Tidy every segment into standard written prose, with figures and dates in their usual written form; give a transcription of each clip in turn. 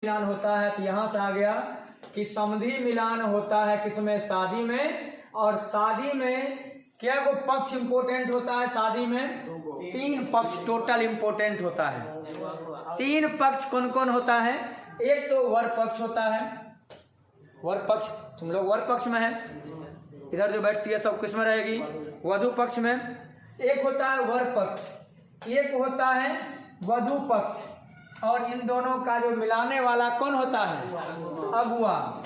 मिलान होता है तो यहाँ से आ गया कि समधि मिलान होता है किसमें, शादी में। और शादी में क्या वो पक्ष इंपोर्टेंट होता है? शादी में 3 पक्ष टोटल इंपोर्टेंट होता है। 3 पक्ष कौन कौन होता है? एक तो वर पक्ष होता है, वर पक्ष, तुम लोग वर पक्ष में है, इधर जो बैठती है सब किस में रहेगी? वधु पक्ष में। एक होता है वर पक्ष, एक होता है वधु पक्ष, और इन दोनों का जो मिलाने वाला कौन होता है? अगुआ,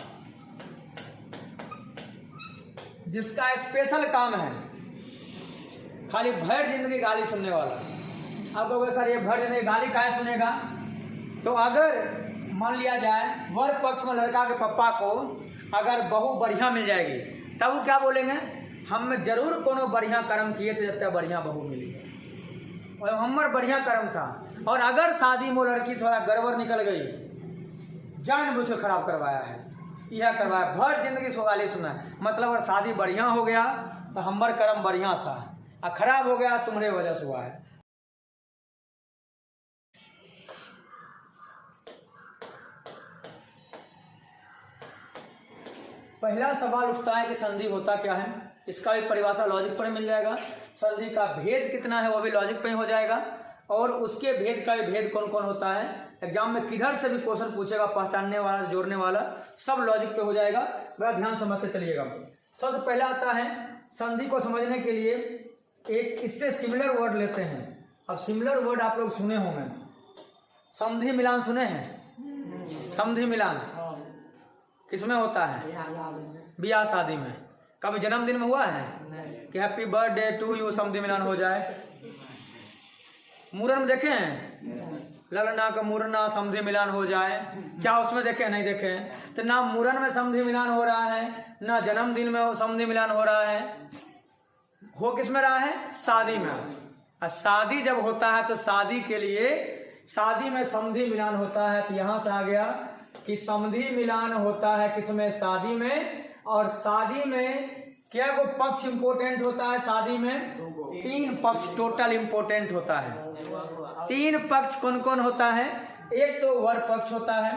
जिसका स्पेशल काम है खाली भर जिंदगी गाली सुनने वाला। अब कहोगे सर ये भर जिंदगी गाली काहे सुनेगा? तो अगर मान लिया जाए वर पक्ष में लड़का के पापा को अगर बहू बढ़िया मिल जाएगी तब वो क्या बोलेंगे? हम जरूर कोनो बढ़िया कर्म किए थे जब तक बढ़िया बहू मिली, और हमार बढ़िया कर्म था। और अगर शादी में लड़की थोड़ा गड़बड़ निकल गई, जानबूझ के खराब करवाया है, यह करवाया, भर जिंदगी सोगाली सुना है। मतलब अगर शादी बढ़िया हो गया तो हमार कर्म बढ़िया था, और खराब हो गया तुम्हारे वजह से हुआ है। पहला सवाल उठता है कि संधि होता क्या है? इसका भी परिभाषा लॉजिक पर मिल जाएगा। संधि का भेद कितना है वो भी लॉजिक पर ही हो जाएगा, और उसके भेद का भी भेद कौन कौन होता है। एग्जाम में किधर से भी क्वेश्चन पूछेगा, पहचानने वाला, जोड़ने वाला, सब लॉजिक पे हो जाएगा। बड़ा ध्यान समझते चलिएगा। सबसे पहला आता है संधि को समझने के लिए एक इससे सिमिलर वर्ड लेते हैं। अब सिमिलर वर्ड आप लोग सुने होंगे, समधि मिलान सुने हैं? समधि मिलान किसमें होता है? ब्याह शादी में। कभी जन्मदिन में हुआ है कि हैप्पी बर्थडे टू यू समधि मिलान हो जाए? मुरन में देखे हैं ललना का मुरना समधि मिलान हो जाए? क्या उसमें देखे? नहीं देखे। तो ना मुरन में समधि मिलान हो रहा है, ना जन्मदिन में समधि मिलान हो रहा है। हो किस में रहा है? शादी में। और शादी जब होता है तो शादी के लिए, शादी में समधि मिलान होता है तो यहाँ से आ गया कि समधि मिलान होता है किसमें? शादी में। और शादी में क्या वो पक्ष इंपोर्टेंट होता है? शादी में 3 पक्ष टोटल इंपोर्टेंट होता है। 3 पक्ष कौन कौन होता है? एक तो वर पक्ष होता है,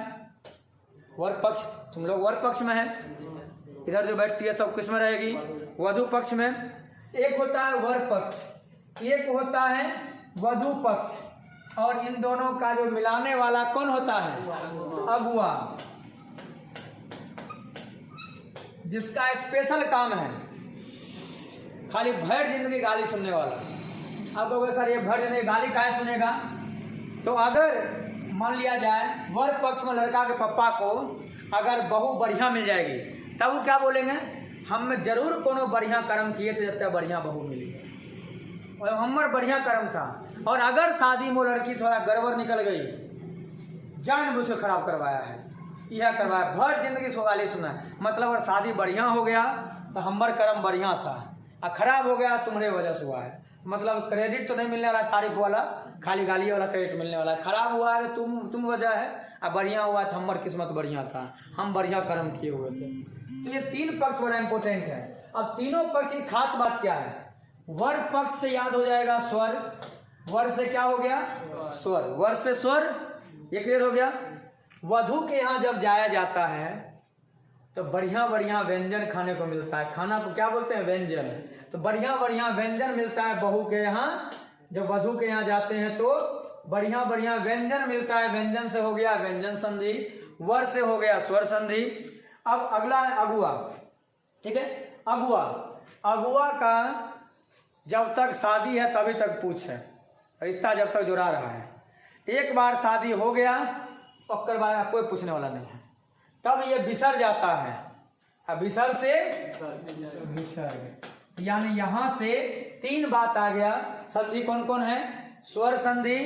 वर पक्ष, तुम लोग वर पक्ष में है, इधर जो बैठती है सब किस में रहेगी? वधु पक्ष में। एक होता है वर पक्ष, एक होता है वधु पक्ष, और इन दोनों का जो मिलाने वाला कौन होता है? अगुआ, जिसका स्पेशल काम है खाली भर जिंदगी गाली सुनने वाला। अब कहोगे सर ये भर जिंदगी गाली काहे सुनेगा? तो अगर मान लिया जाए वर पक्ष में लड़का के पापा को अगर बहू बढ़िया मिल जाएगी तब वो क्या बोलेंगे? हम जरूर कोनो बढ़िया कर्म किए थे जब तक बढ़िया बहू मिली, और हमार बढ़िया कर्म था। और अगर शादी में लड़की थोड़ा गड़बड़ निकल गई, जानबूझ के खराब करवाया है, यह करवाया, भर जिंदगी सोगाली सुना है। मतलब अगर शादी बढ़िया हो गया तो हमार कर्म बढ़िया था, और खराब हो गया तुम्हारे वजह से हुआ है। मतलब क्रेडिट तो नहीं मिलने वाला तारीफ वाला, खाली गाली वाला क्रेडिट मिलने वाला है। खराब हुआ है तुम वजह है, और बढ़िया हुआ है तो हमार किस्मत बढ़िया था, हम बढ़िया कर्म किए हुए थे। तो ये 3 पक्ष बड़ा इंपॉर्टेंट है। अब तीनों पक्ष की खास बात क्या है? वर पक्ष से याद हो जाएगा स्वर, वर से क्या हो गया? स्वर, वर से स्वर, ये क्लियर हो गया। वधु के यहाँ जब जाया जाता है तो बढ़िया बढ़िया व्यंजन खाने को मिलता है। खाना को क्या बोलते हैं? व्यंजन। तो बढ़िया बढ़िया व्यंजन मिलता है बहू के यहाँ। जब वधु के यहाँ जाते हैं तो बढ़िया बढ़िया व्यंजन मिलता है। व्यंजन से हो गया व्यंजन संधि, वर से हो गया स्वर संधि। अब अगला है अगुआ, ठीक है? अगुआ, अगुआ का जब तक शादी है तभी तक पूछ है, रिश्ता जब तक जुड़ा रहा है। एक बार शादी हो गया उसके बाद कोई पूछने वाला नहीं है, तब ये बिसर जाता है। अब बिसर से विसर्ग, यानी यहाँ से 3 बात आ गया। संधि कौन कौन है? स्वर संधि,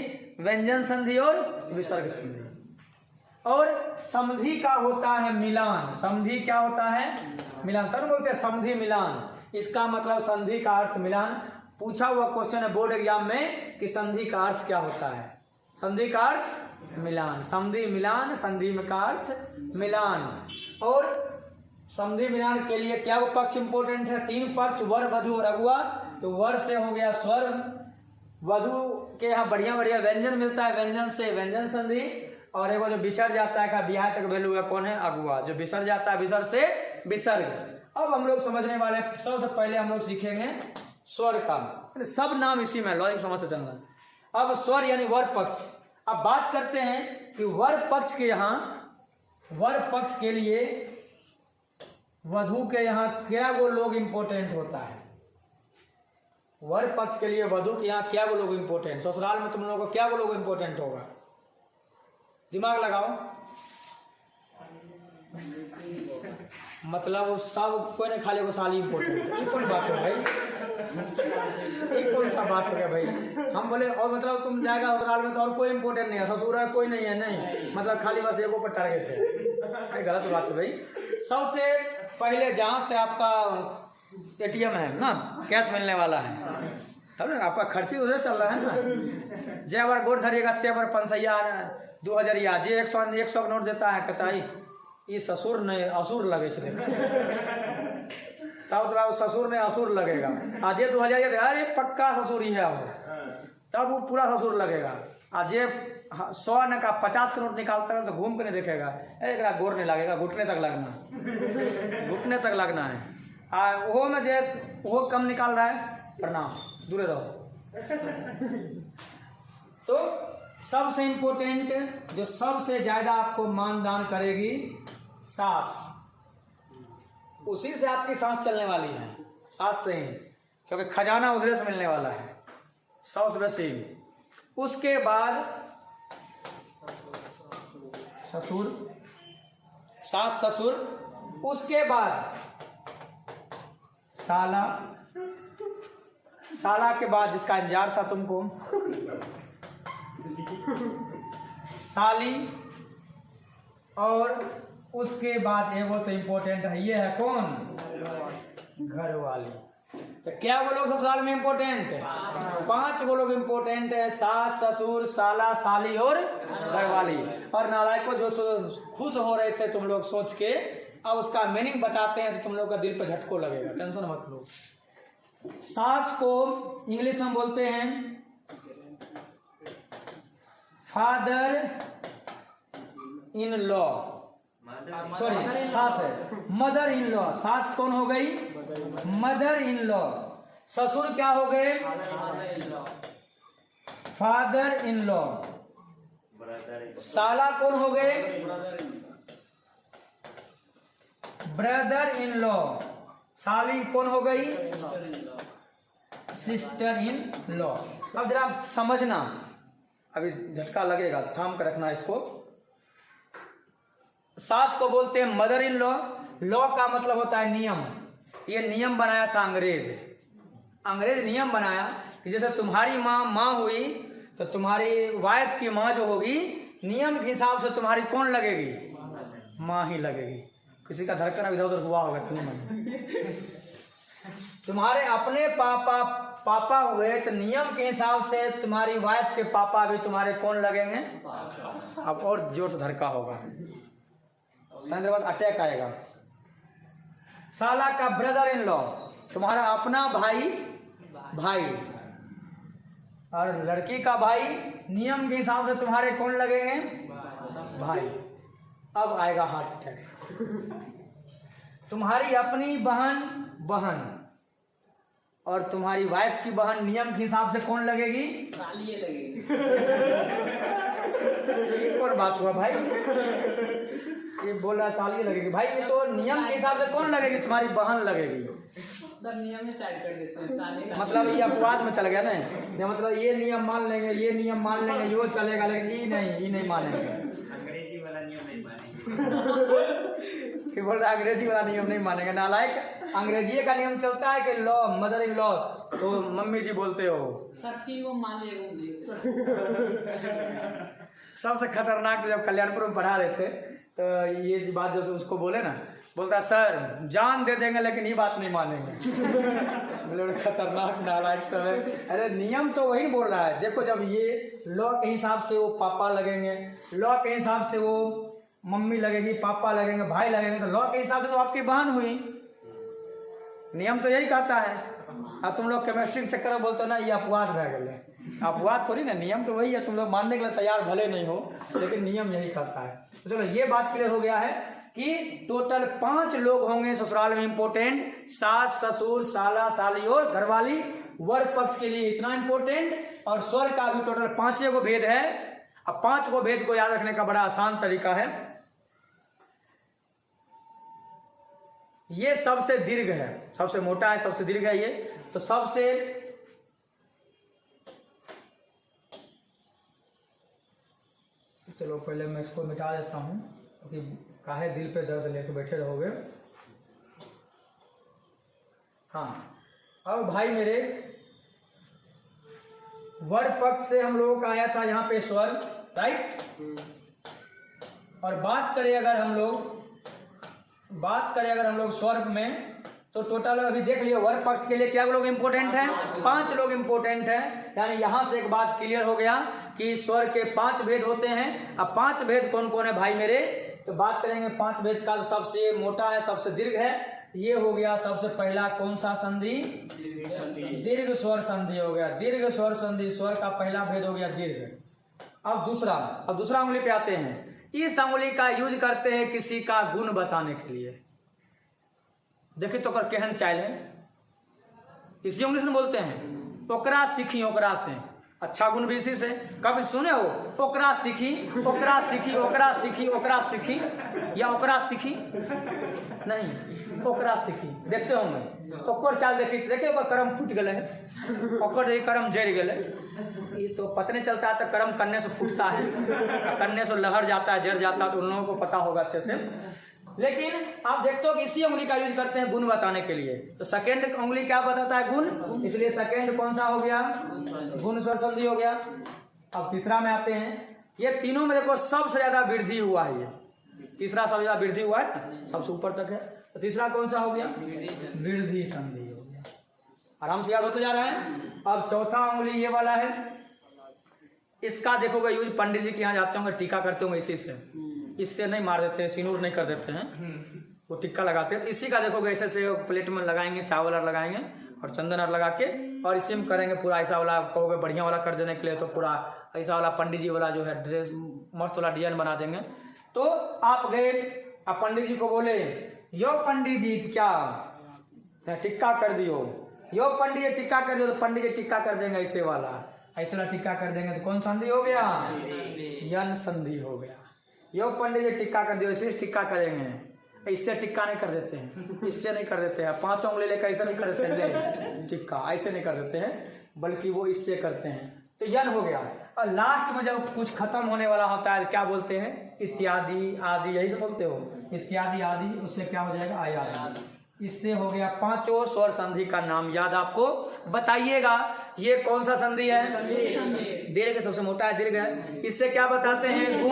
व्यंजन संधि और विसर्ग संधि। और समधि का होता है मिलान। समधि क्या होता है? मिलान। तब बोलते हैं समधि मिलान। इसका मतलब संधि का अर्थ मिलान। पूछा हुआ क्वेश्चन है बोर्ड एग्जाम में कि संधि का अर्थ क्या होता है? संधि का अर्थ मिलान, समधि मिलान, संधि का अर्थ मिलान। और समधि मिलान के लिए क्या वो पक्ष इंपोर्टेंट है? 3 पक्ष, वर, वधु और अगुआ। तो वर से हो गया स्वर, वधु के यहाँ बढ़िया बढ़िया व्यंजन मिलता है, व्यंजन से व्यंजन संधि, और एगो जो बिछड़ जाता है का बिहार तक वैल्यू है कौन है? अगुआ। जो बिसर जाता है विसर्ग से विसर्ग। अब हम लोग समझने वाले हैं, सबसे पहले हम लोग सीखेंगे स्वर का, सब नाम इसी में लॉजिक समझ से चलना। अब स्वर यानी वर पक्ष। अब बात करते हैं कि वर पक्ष के यहाँ, वर पक्ष के लिए वधु के यहाँ क्या वो लोग इंपॉर्टेंट होता है? वर पक्ष के लिए वधु के यहाँ क्या वो लोग इंपॉर्टेंट, ससुराल में तुम लोगों को क्या वो लोग इंपॉर्टेंट होगा? दिमाग लगाओ। मतलब वो सब कोई नहीं, खाली वो साली इंपॉर्टेंट। ये कौन बात है भाई? ये कौन सा बात है भाई? हम बोले और मतलब तुम जाएगा ससुराल में तो और कोई इंपॉर्टेंट नहीं है, ससुर है कोई नहीं है, नहीं मतलब खाली बस एगो पर टारगेट है। गलत बात है भाई। सबसे पहले जहाँ से आपका एटीएम है ना, कैश मिलने वाला है, तब ना आपका खर्ची उधर चल रहा है ना। जय बार गोट धरिएगा ते बार 500 2000 जे 100 नोट देता है, कहता है ये ससुर नहीं असुर लगे छे। तब तो ससुर ने असुर लगेगा। आज 2000 अरे पक्का ससुर ही है वो, तब वो पूरा ससुर लगेगा। आज 100 न का 50 का नोट निकालता है तो घूम के नहीं देखेगा, एक गोर नहीं लगेगा, घुटने तक लगना, घुटने तक लगना है। वो में जे वो कम निकाल रहा है, प्रणाम, दूर रहो। तो सबसे इम्पोर्टेंट जो सबसे ज्यादा आपको मानदान करेगी सास, उसी से आपकी सांस चलने वाली है, सास से ही, क्योंकि खजाना उधर से मिलने वाला है, सास वैसे ही। उसके बाद ससुर, सास ससुर, उसके बाद साला, साला के बाद जिसका इंतजार था तुमको साली, और उसके बाद एगो तो इम्पोर्टेंट है, ये है कौन? घर वाली। तो क्या वो लोग ससुराल में इम्पोर्टेंट है? 5 वो लोग इम्पोर्टेंट है, सास ससुर साला साली और घर वाली। और नालायकों जो खुश हो रहे थे तुम लोग सोच के, अब उसका मीनिंग बताते हैं तो तुम लोग का दिल पर झटको लगेगा, टेंशन मत लो। सास को इंग्लिश में बोलते हैं फादर इन लॉ, सॉरी सास है मदर इन लॉ। सास कौन हो गई? Mother in law. ससुर क्या हो गए? Father in law. साला कौन हो गए? Brother in law. साली कौन हो गई? Sister in law. अब जरा समझना, अभी झटका लगेगा, थाम कर रखना इसको। सास को बोलते हैं मदर इन लॉ। लॉ का मतलब होता है नियम। ये नियम बनाया था अंग्रेज। अंग्रेज नियम बनाया कि जैसे तुम्हारी माँ हुई तो तुम्हारी वाइफ की माँ जो होगी, नियम के हिसाब से तुम्हारी कौन लगेगी? माँ ही लगेगी। किसी का धड़कन इधर उधर हुआ होगा तो नहीं। तुम्हारे अपने पापा हुए तो नियम के हिसाब से तुम्हारी वाइफ के पापा भी तुम्हारे कौन लगेंगे? अब और जोर से धड़का होगा, बाद अटैक आएगा। साला का ब्रदर इन लॉ, तुम्हारा अपना भाई, और लड़की का भाई, नियम के हिसाब से तुम्हारे कौन लगेंगे? भाई। अब आएगा हार्ट अटैक। तुम्हारी अपनी बहन और तुम्हारी वाइफ की बहन नियम के हिसाब से कौन लगेगी? साली लगेगी। एक और बात हुआ भाई, ये बोल रहा साली लगेगी भाई, ये तो नियम के हिसाब से कौन लगेगी? तुम्हारी बहन लगेगी। नियम में साइड कर देते हैं साली। मतलब ये अपवाद में चल गया ना, मतलब ये नियम मान लेंगे, ये नियम मान लेंगे, ये चलेगा, लेकिन ये नहीं मानेंगे। अंग्रेजी वाला नियम नहीं मानेंगे। कि बोल रहा अंग्रेजी वाला नियम नहीं मानेंगे। नालायक, अंग्रेजी का नियम चलता है कि लॉ, मदर इन लॉ, तो मम्मी जी बोलते हो सबकी वो मान लेगा। सबसे खतरनाक तो जब कल्याणपुर में पढ़ा रहे थे तो ये बात जो उसको बोले ना, बोलता सर जान दे देंगे लेकिन ये बात नहीं मानेंगे। बोले खतरनाक नालायक सब है। अरे नियम तो वही बोल रहा है। देखो जब ये लॉ के हिसाब से वो पापा लगेंगे, लॉ के हिसाब से वो मम्मी लगेगी, पापा लगेंगे, भाई लगेंगे, तो लॉ के हिसाब से तो आपकी बहन हुई। नियम तो यही कहता है। अब तुम लोग केमिस्ट्री के चक्कर में बोलते हो ना ये अपवाद रह गए। अपवाद थोड़ी ना, नियम तो वही है, तुम लोग मानने के लिए तैयार भले नहीं हो, लेकिन नियम यही करता है। तो चलो ये बात क्लियर हो गया है कि टोटल 5 लोग होंगे ससुराल में इंपॉर्टेंट, सास ससुर साला साली और घरवाली। वर पक्ष के लिए इतना इंपॉर्टेंट, और स्वर का भी टोटल 5 गो भेद है। अब 5 गो भेद को याद रखने का बड़ा आसान तरीका है। ये सबसे दीर्घ है, सबसे मोटा है, सबसे दीर्घ है ये। तो सबसे चलो पहले मैं इसको मिटा देता हूं, क्योंकि काहे दिल पे दर्द लेके बैठे रहोगे। हाँ, और भाई मेरे वर पक्ष से हम लोगों का आया था यहाँ पे स्वर, राइट। और बात करें अगर हम लोग स्वर में, तो टोटल अभी देख लियो वर पक्ष के लिए क्या लोग इंपॉर्टेंट हैं, 5 लोग इंपॉर्टेंट हैं। यानी यहां से एक बात क्लियर हो गया कि स्वर के 5 भेद होते हैं। अब 5 भेद कौन कौन है भाई मेरे, तो बात करेंगे 5 भेद का। सबसे मोटा है, सबसे दीर्घ है, ये हो गया सबसे पहला कौन सा संधि, दीर्घ स्वर संधि हो गया। दीर्घ स्वर संधि, स्वर का पहला भेद हो गया दीर्घ। अब दूसरा उंगली पे आते हैं। इस उंगली का यूज करते हैं किसी का गुण बताने के लिए। देखिए तो केहन चाल है, इसी उंगली से बोलते हैं ओकरा सीखी, ओकरा से अच्छा गुण भी इसी से। कभी सुने हो ओकरा सीखी, ओकरा सीखी, ओकरा सीखी, ओकरा सीखी, या ओकरा सीखी नहीं, ओकरा सीखी देखते होंगे। ओकर चाल देखिए ओकर कर्म फूट गए है, ओकर कर्म जड़ गए। ये तो पता नहीं चलता है, तो कर्म करने से फूटता है, करने से लहर जाता है, जड़ जाता है, तो उन लोगों को पता होगा अच्छे से। लेकिन आप देखते हो कि इसी उंगली का यूज करते हैं गुण बताने के लिए। तो सेकेंड उंगली क्या बताता है, गुण, इसलिए सेकेंड कौन सा हो गया, गुण स्वर संधि हो गया। अब तीसरा में आते हैं। ये तीनों में देखो सबसे ज्यादा वृद्धि हुआ है, ये तीसरा सबसे ज्यादा वृद्धि हुआ है, सबसे ऊपर तक है। तो तीसरा कौन सा हो गया, वृद्धि संधि हो गया। आराम से याद होते जा रहा है। अब चौथा उंगली ये वाला है, इसका देखोगे यूज पंडित जी के यहाँ जाते होंगे, टीका करते होंगे इसी से, इससे नहीं मार देते हैं, सिनूर नहीं कर देते हैं, वो टिक्का लगाते हैं। तो इसी का देखोगे ऐसे से प्लेट में लगाएंगे, चावल और लगाएंगे और चंदन और लगा के, और इसी में करेंगे पूरा ऐसा वाला। कहोगे बढ़िया वाला कर देने के लिए, तो पूरा ऐसा वाला पंडित जी वाला जो है ड्रेस मस्त वाला डिजाइन बना देंगे। तो आप गए, आप पंडित जी को बोले, यो पंडित जी क्या टिक्का कर दियो, यो पंडित जी टिक्का कर दियो, तो पंडित जी टिक्का कर देंगे ऐसे वाला, ऐसे वाला टिक्का कर देंगे। तो कौन संधि हो गया, यन संधि हो गया। यो पंडित जी टिक्का कर दियो, इसे टिक्का करेंगे, इससे टिक्का नहीं कर देते हैं, इससे नहीं कर देते हैं, 5 उंगली लेकर ऐसे नहीं कर देते हैं टिक्का, ऐसे नहीं कर देते हैं, बल्कि वो इससे करते हैं। तो यन हो गया। और लास्ट में जब कुछ खत्म होने वाला होता है क्या बोलते हैं, इत्यादि आदि, यही से बोलते हो, इत्यादि आदि, उससे क्या हो जाएगा, आयादि। इससे हो गया 5 स्वर संधि का नाम याद आपको बताइएगा। ये कौन सा संधि है, दीर्घ, सबसे मोटा है, दीर्घ है। इससे क्या बताते हैं,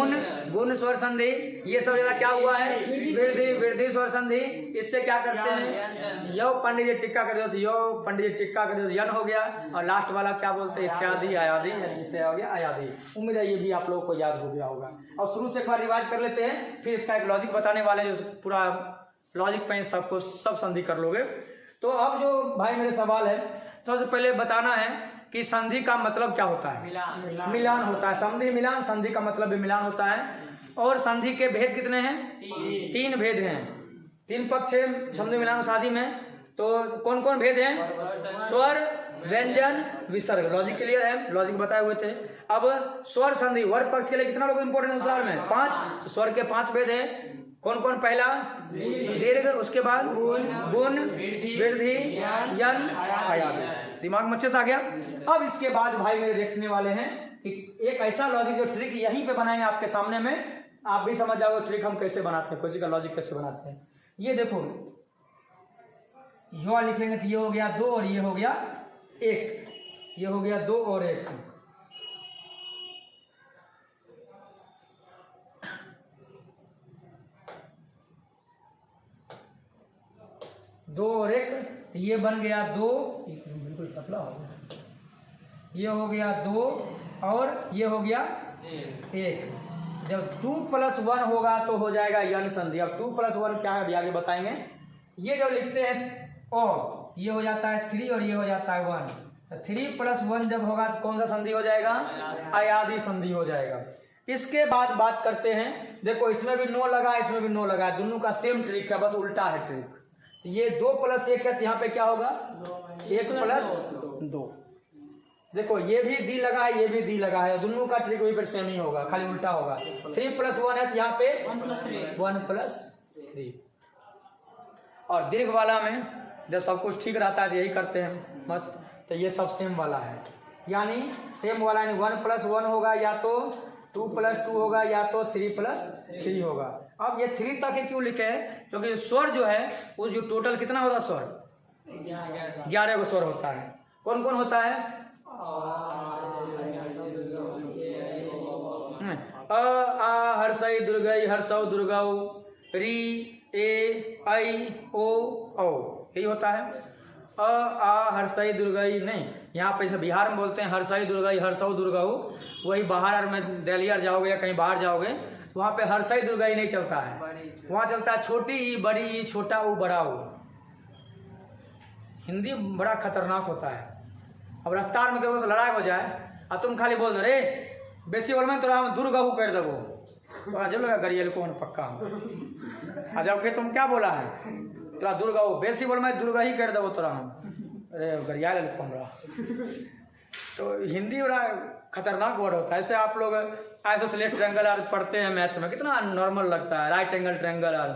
गुण स्वर संधि। ये सब जगह क्या हुआ है, वृद्धि स्वर संधि। इससे क्या करते हैं, यो पंडित जी टिक्का कर दो, तो यो पंडित जी टिक्का कर दो, यन हो गया। और लास्ट वाला क्या बोलते हैं, इत्यादि आयादि, इससे हो गया आयादि। उम्मीद है ये भी आप लोगों को याद हो गया होगा। और शुरू से एक बार रिवाइज कर लेते हैं, फिर इसका एक लॉजिक बताने वाले, जो पूरा लॉजिक पे सबको सब संधि कर लोगे। तो अब जो भाई मेरे सवाल है, सबसे पहले बताना है कि संधि का मतलब क्या होता है, मिलान होता है। संधि मिलान, संधि का मतलब भी मिलान होता है। और संधि के भेद कितने हैं, 3 भेद हैं, 3 पक्ष है संधि मिलान शादी में। तो कौन कौन भेद हैं, स्वर, व्यंजन, विसर्ग। लॉजिक क्लियर है, लॉजिक बताए हुए थे। अब स्वर संधि, वर पक्ष के लिए कितना लोग इंपॉर्टेंट है सवाल में, 5। स्वर के 5 भेद है, कौन कौन, पहला दीर्घ, उसके बाद गुण, वृद्धि, यन, आयादि। दिमाग में अच्छे से आ गया। अब इसके बाद भाई मेरे देखने वाले हैं कि एक ऐसा लॉजिक जो ट्रिक यहीं पे बनाएंगे आपके सामने में, आप भी समझ जाओगे ट्रिक हम कैसे बनाते हैं, किसी का लॉजिक कैसे बनाते हैं। ये देखो, यो लिखेंगे तो ये हो गया 2 और ये हो गया 1, ये हो गया 2 और 1। दो और 1, तो ये बन गया 2, बिल्कुल पतला हो गया, ये हो गया 2 और ये हो गया 1। जब 2 + 1 होगा तो हो जाएगा यन संधि। अब 2 + 1 क्या है अभी आगे बताएंगे। ये जो लिखते हैं ओ, ये हो जाता है 3 और ये हो जाता है 1, 3+1 जब होगा तो कौन सा संधि हो जाएगा? अयादी संधि हो जाएगा। इसके बाद बात करते हैं, देखो इसमें भी नो लगा, इसमें भी नो लगा, दोनों का सेम ट्रिक है, बस उल्टा है ट्रिक। ये 2+1 है तो यहाँ पे क्या होगा? 1+2। देखो ये भी दी लगा है, ये भी दी लगा है, दोनों का ट्रिक वही पर सेम ही होगा, खाली उल्टा होगा। 3+1 है तो यहाँ पे 1+3। और दीर्घ वाला में जब सब कुछ ठीक रहता है तो यही करते हैं मस्त, तो ये सब सेम वाला है, यानी सेम वाला, यानी 1+1 होगा, या तो 2+2 होगा, या तो 3+3 होगा। अब ये 3 तक ही क्यों लिखे हैं? क्योंकि स्वर जो है उस जो टोटल कितना होता है स्वर? 11 को स्वर होता है। कौन कौन होता है? अ आ हर्षई दुर्गई हर्षौ दुर्गौ, री ए आई ओ औ, यही होता है। अ आ हर्षई दुर्गई नहीं, यहाँ पे जैसे बिहार में बोलते हैं हर्षई दुर्गई हर्षौ दुर्गौ, वही बाहर में दिल्ली जाओगे या कहीं बाहर जाओगे तो वहाँ पे हर्षई दुर्गई नहीं चलता है, वहाँ चलता है छोटी ई बड़ी ई छोटा ऊ बड़ा ऊ। हिंदी बड़ा खतरनाक होता है। अब रफ्तार में केवल लड़ाई हो जाए और तुम खाली बोल दो रे बेसी बोल में तोरा दुर्गहू कर देवो, जब लगा गरियल कौन पक्का आ जबकि तुम क्या बोला है? तोरा दुर्गहू बेसी बोल में दुर्गा ही कर देवो तोरा हम, अरे गरिया हमरा। तो हिंदी बड़ा खतरनाक वर्ड होता है। ऐसे आप लोग आइसोसेलेस ट्रायंगल और पढ़ते हैं मैथ में, कितना नॉर्मल लगता है, राइट एंगल ट्रायंगल। और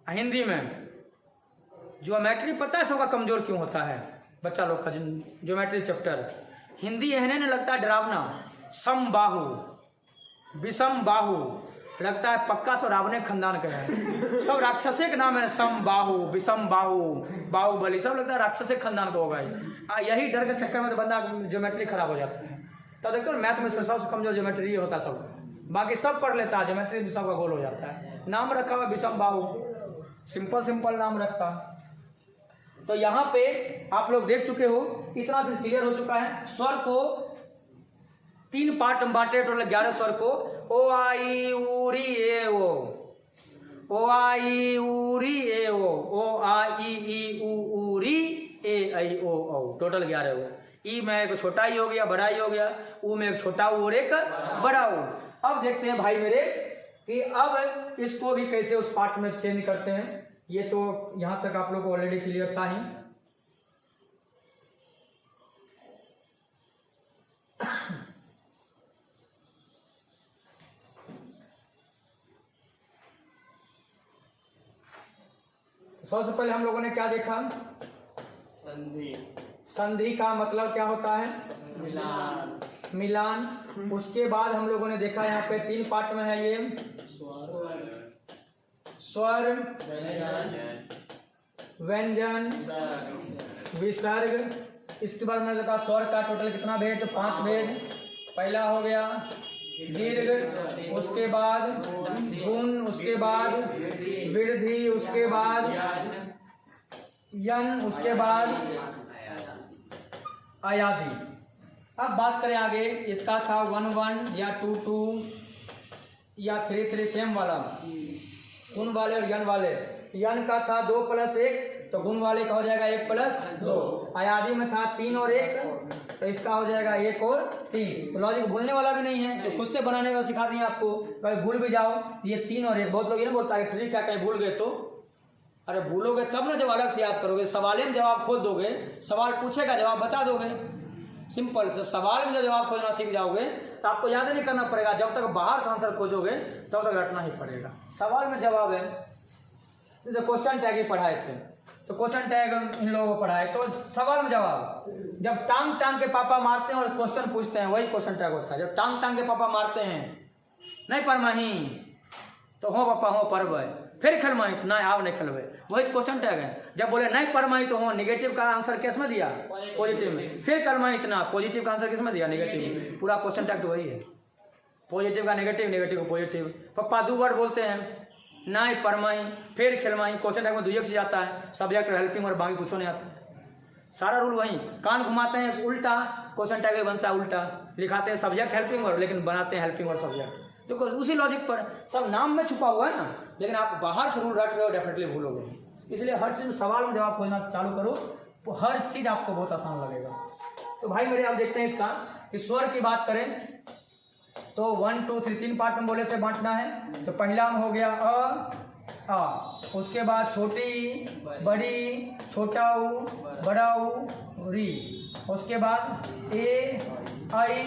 हिंदी में ज्योमेट्री पता है सबका कमजोर क्यों होता है? बच्चा लोग का ज्योमेट्री चैप्टर हिंदी एहने नहीं लगता है डरावना। समबाहु विषम बाहु लगता है पक्का सब रावण खानदान के है, सब राक्षसे के नाम है। समबाहु विषम बाहु बाहुबली सब लगता है राक्षसे खानदान का होगा। यही डर के चक्कर में तो बंदा ज्योमेट्री खराब हो जाता है। तो देखो मैथ में सबसे कमजोर ज्योमेट्री होता है सब, बाकी सब पढ़ लेता है, ज्योमेट्री सबका गोल हो जाता है। नाम रखा हुआ विषम बाहु, सिंपल सिंपल नाम रखा। तो यहाँ पे आप लोग देख चुके हो, इतना से क्लियर हो चुका है। स्वर को 3 पार्ट में बांटे, टोटल 11 स्वर को। ओ आई उरी ए ओ आई उरी ए ओ आ ई उ री ए आई ओ औ, टोटल 11 हो। ई में एक छोटा ही हो गया, बड़ा ही हो गया, ऊ में एक छोटा ऊ और एक बड़ा ऊ। अब देखते हैं भाई मेरे कि अब इसको भी कैसे उस पार्ट में चेंज करते हैं। ये तो यहां तक आप लोग को ऑलरेडी क्लियर था ही। सबसे पहले हम लोगों ने क्या देखा? संधि। संधि का मतलब क्या होता है? मिलान। मिलान। उसके बाद हम लोगों ने देखा यहाँ पे 3 पार्ट में है ये स्वर, व्यंजन, विसर्ग। इसके बाद मैंने देखा स्वर का टोटल कितना भेद? तो 5 भेद। पहला हो गया दीर्घ, उसके बाद गुण, उसके बाद वृद्धि, उसके बाद यन, उसके बाद अयादी। अब बात करें आगे, इसका था 1-1 या 2-2 या 3-3 सेम वाला, गुण वाले और यन वाले। यन का था 2+1, तो गुण वाले का हो जाएगा 1+2। अयादी में था 3 और 1, तो इसका हो जाएगा 1 और 3। तो लॉजिक भूलने वाला भी नहीं है, तो खुद से बनाने में सिखा दिए आपको। कभी भूल भी जाओ तो ये 3 और 1, बहुत लोग ये ना बोलता है ट्रिक क्या, कहीं भूल गए तो। अरे भूलोगे तब ना जब अलग से याद करोगे। सवाल में जवाब खोज दोगे, सवाल पूछेगा जवाब बता दोगे, सिंपल। सवाल में जब जवाब खोजना सीख जाओगे तो आपको याद नहीं करना पड़ेगा। जब तक बाहर से आंसर खोजोगे तब तक रटना ही पड़ेगा। सवाल में जवाब है, जैसे क्वेश्चन टैग ही पढ़ाए थे, तो क्वेश्चन टैग इन लोगों को पढ़ाए, तो सवाल में जवाब। जब टांग टांग के पापा मारते हैं और क्वेश्चन पूछते हैं, वही क्वेश्चन टैग होता है। जब टांग टांग के पापा मारते हैं, नहीं पर मही तो हो पापा हो परब, फिर खेल मही तो नहीं आव नहीं खेलबे, वही क्वेश्चन टैग है। जब बोले नहीं पर मही तो हो, निगेटिव का आंसर किस में दिया? पॉजिटिव में। फिर कल मही इतना, पॉजिटिव का आंसर किस में दिया? नेगेटिव में। पूरा क्वेश्चन टैग तो वही है, पॉजिटिव का नेगेटिव, नेगेटिव का पॉजिटिव। पप्पा 2 वर्ड बोलते हैं, नहीं परमाई फिर खेलमाई, क्वेश्चन टैग में 2 से जाता है, सब्जेक्ट हेल्पिंग और बाकी कुछ नहीं आता। सारा रूल वही। कान घुमाते हैं उल्टा, क्वेश्चन टैग बनता है उल्टा। लिखाते हैं सब्जेक्ट हेल्पिंग और, लेकिन बनाते हैं हेल्पिंग और सब्जेक्ट। तो उसी लॉजिक पर सब नाम में छुपा हुआ है ना, लेकिन आप बाहर से रूल रट रहे हो, डेफिनेटली भूलोगे। इसलिए हर चीज में सवाल में जवाब खोजना चालू करो, तो हर चीज आपको बहुत आसान लगेगा। तो भाई मेरे आप देखते हैं इसका कि स्वर की बात करें तो 1 2 3 3 पार्ट में बोले थे बांटना है। तो पहला में हो गया आ, उसके बाद छोटी बड़ी, छोटा ऊ, बड़ा ऊ, री, उसके बाद ए आई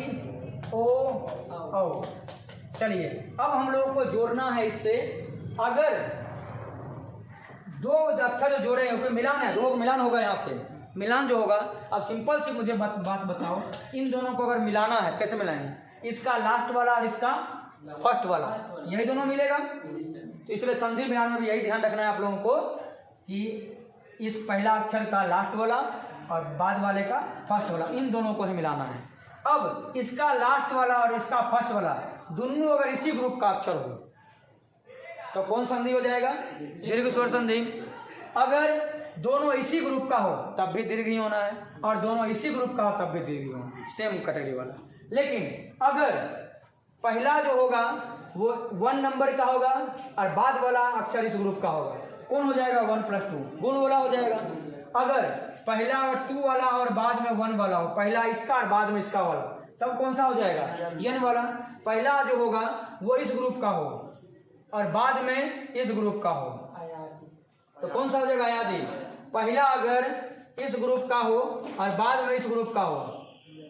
ओ औ। चलिए अब हम लोगों को जोड़ना है इससे। अगर दो अक्षर जो जोड़े हैं, मिलान है, दो मिलान होगा यहाँ पे, मिलान जो होगा। अब सिंपल सी मुझे बात बताओ, इन दोनों को अगर मिलाना है कैसे मिलाएंगे? इसका लास्ट वाला और इसका फर्स्ट वाला, यही दोनों मिलेगा। तो इसलिए संधि विधान में भी यही ध्यान रखना है आप लोगों को कि इस पहला अक्षर का लास्ट वाला और बाद वाले का फर्स्ट वाला, इन दोनों को ही मिलाना है। अब इसका लास्ट वाला और इसका फर्स्ट वाला दोनों अगर इसी ग्रुप का अक्षर हो तो कौन संधि हो जाएगा? दीर्घ स्वर संधि। अगर दोनों इसी ग्रुप का हो तब भी दीर्घ ही होना है, और दोनों इसी ग्रुप का हो तब भी दीर्घ ही होना है, सेम कैटेगरी वाला। लेकिन अगर पहला जो होगा वो 1 नंबर का होगा और बाद वाला अक्षर इस ग्रुप का होगा, कौन हो जाएगा? 1 + 2 गुण वाला हो जाएगा। अगर पहला 2 वाला और बाद में 1 वाला हो, पहला इसका और बाद में इसका वाला, तब कौन सा हो जाएगा? n वाला। पहला जो होगा वो इस ग्रुप का हो और बाद में इस ग्रुप का हो, तो कौन सा हो जाएगा? आयादी। पहला अगर इस ग्रुप का हो और बाद में इस ग्रुप का हो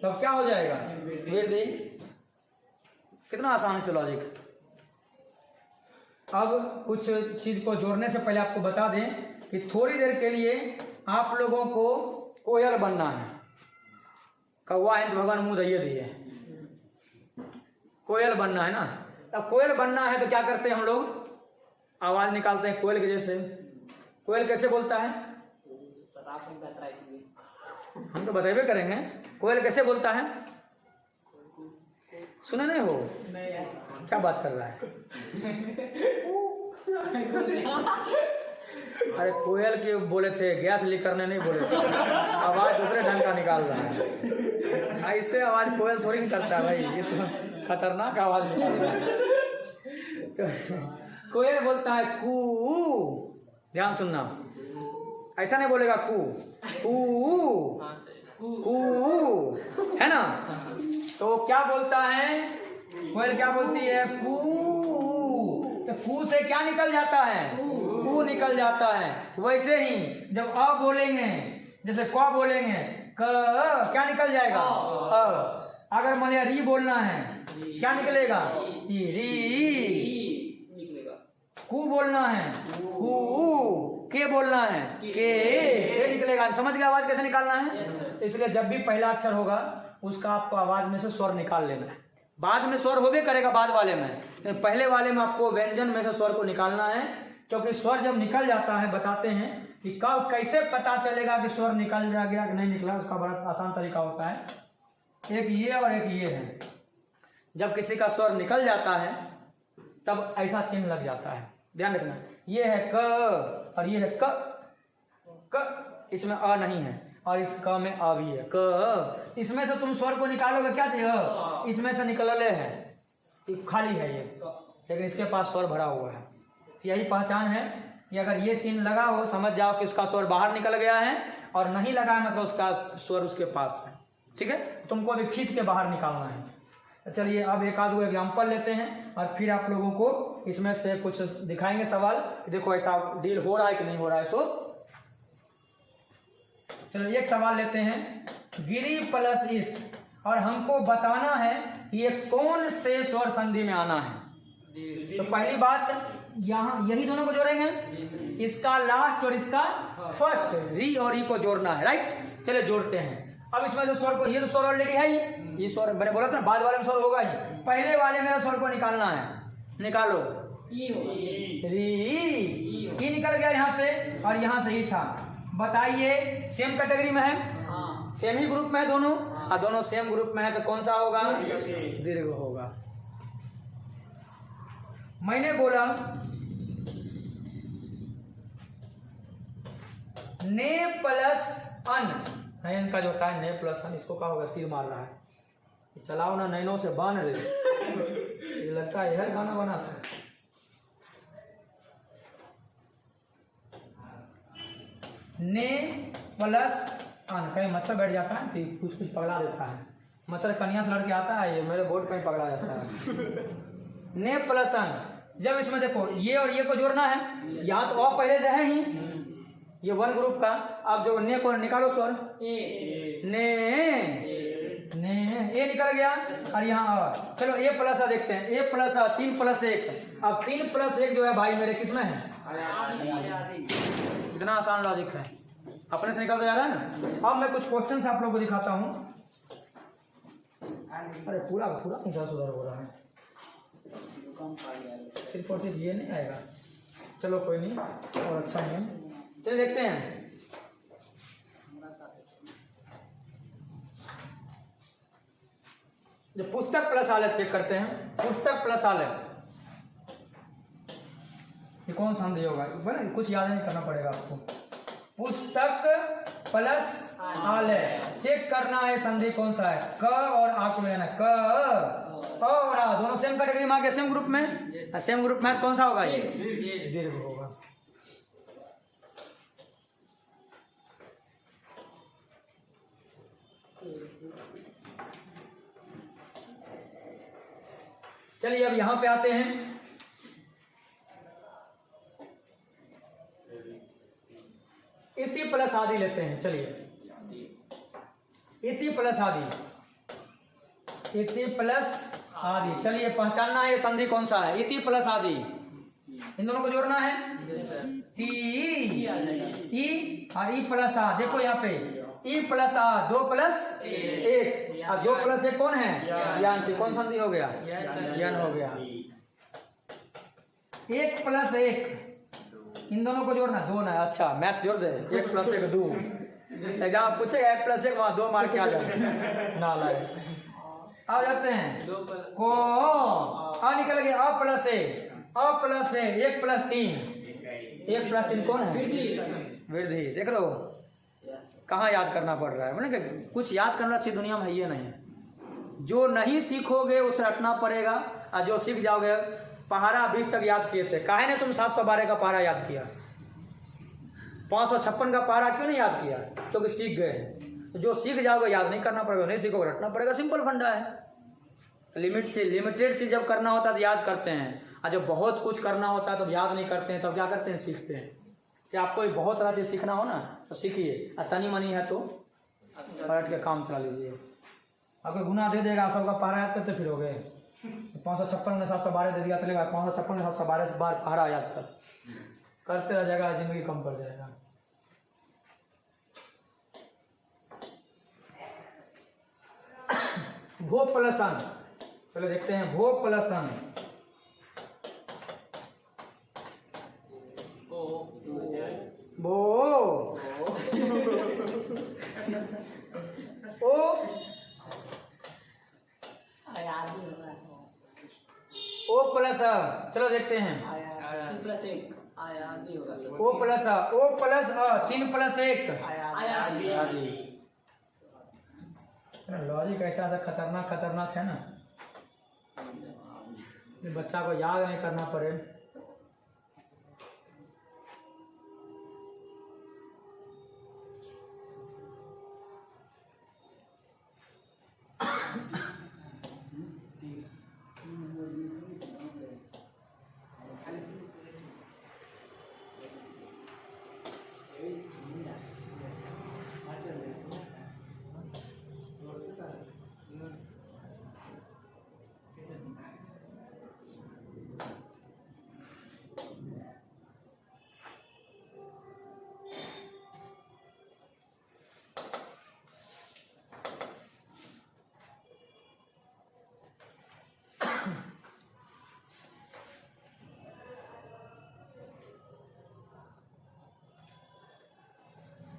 तब क्या हो जाएगा? वृद्धि। कितना आसान से लॉजिक। अब कुछ चीज को जोड़ने से पहले आपको बता दें कि थोड़ी देर के लिए आप लोगों को कोयल बनना है। कौवा है तो भगवान मुंह दइए दिए, कोयल बनना है ना। अब कोयल बनना है तो क्या करते हैं हम लोग? आवाज निकालते हैं कोयल के जैसे। कोयल कैसे बोलता है? हम तो बताइए करेंगे। कोयल कैसे बोलता है? सुना नहीं हो? क्या बात कर रहा है? अरे कोयल के बोले थे, गैस लीक करने नहीं बोले थे। आवाज दूसरे ढंग का निकाल रहा है। ऐसे आवाज कोयल थोड़ी निकलता है भाई, ये तो खतरनाक आवाज निकाल रहा है। तो कोयल बोलता है कू, ध्यान सुनना, ऐसा नहीं बोलेगा कू कू कू, है ना? तो क्या बोलता है कोयल? क्या बोलती है? कू। तो कू से क्या निकल जाता है? कू निकल जाता है। वैसे ही जब अ बोलेंगे, जैसे क बोलेंगे, क क्या निकल जाएगा? अ। अगर माने री बोलना है क्या निकलेगा? री। कू बोलना है कू, के बोलना है के निकलेगा। समझ गए आवाज कैसे निकालना है? इसलिए जब भी पहला अक्षर होगा उसका आपको आवाज में से स्वर निकाल लेना है। बाद में स्वर होबे करेगा बाद वाले में, लेकिन पहले वाले में आपको व्यंजन में से स्वर को निकालना है। क्योंकि स्वर जब निकल जाता है, बताते हैं कि कब कैसे पता चलेगा कि स्वर निकल गया कि नहीं निकला, उसका बड़ा आसान तरीका होता है। एक ये और एक ये है। जब किसी का स्वर निकल जाता है तब ऐसा चिन्ह लग जाता है, ध्यान रखना। ये है क और ये है क, क इसमें अ नहीं है और इस क में अ भी है। क इसमें से तुम स्वर को निकालोगे क्या चाहिए? इसमें से निकलले है, खाली है ये, लेकिन इसके पास स्वर भरा हुआ है। यही पहचान है कि अगर ये चिन्ह लगा हो समझ जाओ कि उसका स्वर बाहर निकल गया है, और नहीं लगा है मतलब उसका स्वर उसके पास है। ठीक है, तुमको अभी खींच के बाहर निकालना है। तो चलिए अब एक आध एग्जाम्पल लेते हैं और फिर आप लोगों को इसमें से कुछ दिखाएंगे सवाल कि देखो ऐसा डील हो रहा है कि नहीं हो रहा है। सो चलो एक सवाल लेते हैं, गिरी प्लस इस, और हमको बताना है कि ये कौन से स्वर संधि में आना है। तो पहली बात यहाँ यही दोनों को जोड़ेंगे, इसका लास्ट और इसका फर्स्ट, री और ई को जोड़ना है। राइट, चलिए जोड़ते हैं। अब इसमें जो स्वर को, ये तो स्वर ऑलरेडी है ही, ये स्वर मैंने बोला था बाद वाले में स्वर होगा ही, पहले वाले में स्वर को निकालना है। निकालो, री, ई निकल गया यहाँ से और यहाँ से ई था। बताइए सेम कैटेगरी में है, सेम ही ग्रुप में है दोनों, और दोनों सेम ग्रुप में है तो कौन सा होगा? दीर्घ होगा। मैंने बोला ने प्लस अन है, इनका जो होता है ने प्लस अन, इसको क्या होगा? तीर मार रहा है। चलाओ ना नैनों से बांध रहे, ये लगता है यह गाना बना था। ने प्लस कहीं मच्छर बैठ जाता है तो कुछ कुछ पगला देता है। मच्छर कन्या से लड़के आता है, ये मेरे बोर्ड पे पगला जाता है। ने प्लस अन, जब इसमें देखो ये और ये को जोड़ना है, यहाँ तो अ पहले से है ही, ये वन ग्रुप का। अब जो ने को निकालो स्वर, ने ए निकल गया और यहाँ अ। चलो ए प्लस अ देखते हैं, ए प्लस अ 3 + 1। अब 3 + 1 जो है भाई मेरे किसमें है? इतना आसान लॉजिक है, अपने से निकलता जा रहा है ना। अब मैं कुछ क्वेश्चन से आप लोगों को दिखाता हूँ। अरे पूरा पूरा कैसा सुधार हो रहा है, सिर्फ और सिर्फ ये नहीं आएगा। चलो कोई नहीं, और अच्छा नहीं है। चलिए देखते हैं। जो पुस्तक प्लस आलेख चेक करते हैं। पुस्तक प्लस आलेख, ये कौन सा संधि होगा? बना कुछ याद नहीं करना पड़ेगा आपको। पुस्तक प्लस आलेख चेक करना है, संधि कौन सा है? क और आ को लेना, क और आ दोनों सेम कैटेगरी में आ गए, सेम ग्रुप में। सेम ग्रुप में कौन सा होगा? ये दीर्घ होगा। चलिए अब यहां पे आते हैं। इति प्लस आदि लेते हैं। चलिए इति प्लस आदि, इति प्लस आदि। चलिए पहचानना है संधि कौन सा है? इति प्लस आदि, इन दोनों को जोड़ना है। ती ई और ई प्लस आ। देखो यहाँ पे ई प्लस आ, 2 + 1। अब 2 + 1 कौन है? यान। कौन संधि हो गया? यान हो गया। 1 + 1, इन दोनों को जोड़ना, 2 ना। अच्छा मैथ जोड़ दे, 1 + 1 2। एग्जाम पूछेगा 1 + 1 वहाँ 2 मार के आ जाए ना लाए। अब जाते हैं को आ निकल गया, अ + 1, 1 + 3। 1 + 3 कौन है? वृद्धि। देख लो कहाँ याद करना पड़ रहा है, मैंने कुछ याद करना अच्छी दुनिया में है ये नहीं। जो नहीं सीखोगे उसे रटना पड़ेगा, और जो सीख जाओगे। पहाड़ा 20 तक याद किए थे, काहे ने तुम 712 का पहाड़ा याद किया? 556 का पहाड़ा क्यों नहीं याद किया? क्योंकि सीख गए। जो सीख जाओगे याद नहीं करना पड़ेगा, नहीं सीखोगे रटना पड़ेगा। सिंपल फंडा है। लिमिटेड चीज जब करना होता है तो याद करते हैं, और जब बहुत कुछ करना होता है तब याद नहीं करते हैं, तब क्या करते हैं? सीखते हैं। कि आपको बहुत सारा चीज सीखना हो ना तो सीखिए, और तनी मनी है तो पलट के काम चला लीजिए। आपको गुना दे देगा, सबका पहाड़ा याद करते फिर हो गए। 556 में 712 दे दिया चलेगा, 556 में 712 बार पहाड़ा याद करते रह जाएगा, जिंदगी कम पड़ जाएगा। भो प्लस अन, चलो देखते हैं। भो प्लस अन, भो ओ ओ प्लस अ, चलो देखते हैं। +1 ओ प्लस अ, ओ प्लस अ 3 + 1 आदि। लॉजिक ऐसा खतरनाक है ना, बच्चा को याद नहीं करना पड़े।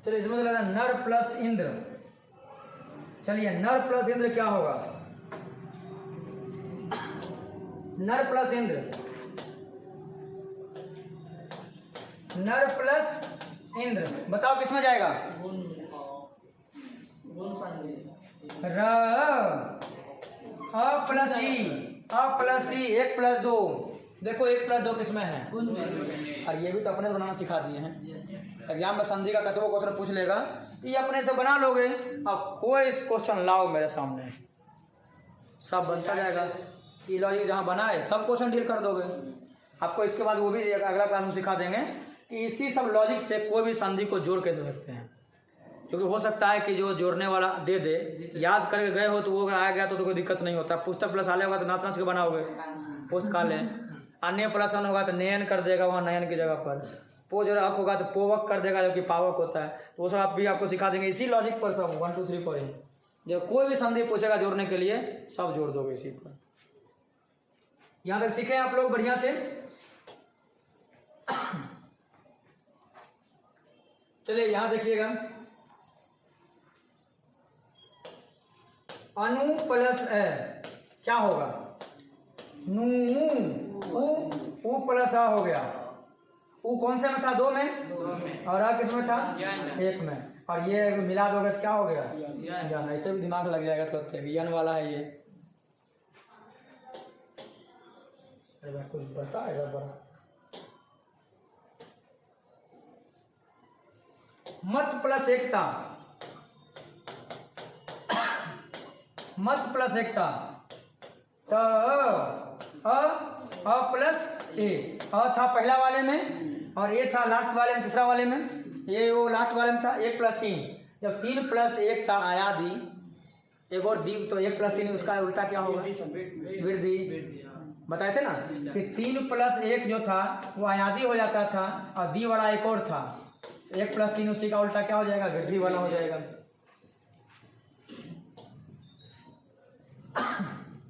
चलिए इसमें लगा नर प्लस इंद्र। चलिए नर प्लस इंद्र क्या होगा? नर प्लस इंद्र, नर प्लस इंद्र, बताओ किसमें जाएगा? र अ प्लस ई 1 + 2 देखो 1+2 किसमें है, गुंज में। और ये भी तो अपने बनाना सिखा दिए हैं। यस। एग्जाम में संधि का कतवा क्वेश्चन पूछ लेगा, ये अपने से बना लोगे। अब कोई क्वेश्चन लाओ मेरे सामने, सब बनता जाएगा। ये लॉजिक जहाँ बनाए सब क्वेश्चन डील कर दोगे। आपको इसके बाद वो भी अगला क्लास में सिखा देंगे कि इसी सब लॉजिक से कोई भी संधि को जोड़ के दे सकते हैं। क्योंकि हो सकता है कि जो जोड़ने वाला दे दे, याद करके गए हो तो वो अगर आ गया तो कोई दिक्कत नहीं होता। पुस्तक प्लस आले होगा तो नाच नाच के बनाओगे, पुस्तकालय। अन्य प्लस अन होगा तो नयन कर देगा वहाँ नयन की जगह पर। पो जो अप होगा तो पोवक कर देगा, जो कि पावक होता है। तो वो सब आप भी आपको सिखा देंगे इसी लॉजिक पर। सब 1 2 3 पर ही जो कोई भी संधि पूछेगा जोड़ने के लिए सब जोड़ दोगे इसी पर। यहाँ तक सीखे आप लोग बढ़िया से। चलिए यहाँ देखिएगा, अनु प्लस ए क्या होगा, नू उ प्लस आ हो गया। उ कौन से में था, 2 में, 2 में। और आ किस में था, यन। 1 में। और ये मिला दोगे तो क्या हो गया, यन। यन। ऐसे भी दिमाग लग जाएगा तो यन वाला है ये। कुछ बताएगा बड़ा। मत प्लस एकता, मत प्लस एकता तो अ प्लस ए। अ था पहला वाले में और ए था लास्ट वाले में, तीसरा वाले में। ये वो लास्ट वाले में था 1 + 3। जब 3 + 1 था आयादी, एक और दीप, तो 1 + 3 उसका उल्टा क्या होगा, वृद्धि। बताए थे ना कि 3 + 1 जो था वो आयादी हो जाता था, और दी वाला एक और था। 1 + 3 उसी का उल्टा क्या हो जाएगा, वृद्धि वाला हो जाएगा।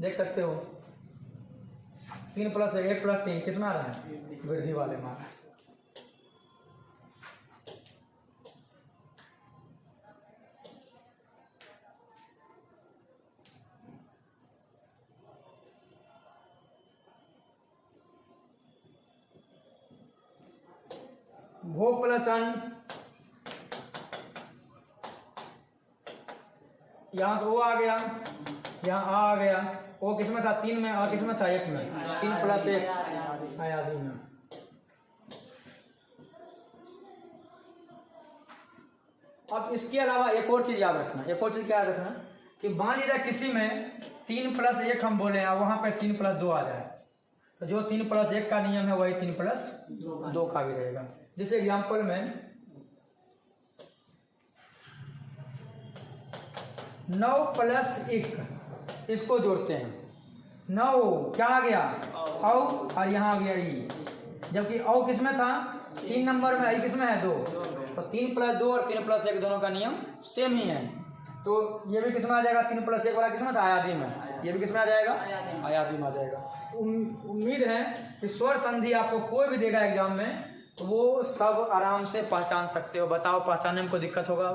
देख सकते हो 3 + 1 + 3 किस में आ रहा है, वृद्धि वाले में आ रहा है। भो प्लस अन, यहाँ से वो आ गया, यहाँ आ गया। वो किस में था, 3 में, और किस में था, 1 में। 3 + 1 आयादी में। अब इसके अलावा एक और चीज याद रखना, एक और चीज क्या याद रखना कि मान लीजिए किसी में 3 + 1 हम बोले और वहां पर 3 + 2 आ जाए, तो जो 3 + 1 का नियम है वही 3 + 2 का भी रहेगा। जिस एग्जाम्पल में 9 + 1 इसको जोड़ते हैं, 9 क्या आ गया, औ, और यहाँ आ गया ई। जबकि औ किस में था, 3 नंबर में, ई किस में है, 2। तो 3 + 2 और 3 + 1 दोनों का नियम सेम ही है। तो ये भी किस में आ जाएगा, 3 + 1 वाला किस में था, आयादी में। ये भी किस में आ जाएगा, आयादी में आ जाएगा। उम्मीद है कि स्वर संधि आपको कोई भी देगा एग्जाम में तो वो सब आराम से पहचान सकते हो। बताओ पहचानने में कोई दिक्कत होगा,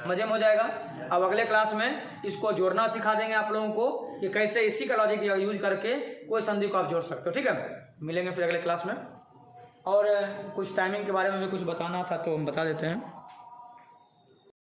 मजे में हो जाएगा। अब अगले क्लास में इसको जोड़ना सिखा देंगे आप लोगों को कि कैसे इसी का लॉजिक यूज करके कोई संधि को आप जोड़ सकते हो। ठीक है, मिलेंगे फिर अगले क्लास में। और कुछ टाइमिंग के बारे में भी कुछ बताना था तो हम बता देते हैं।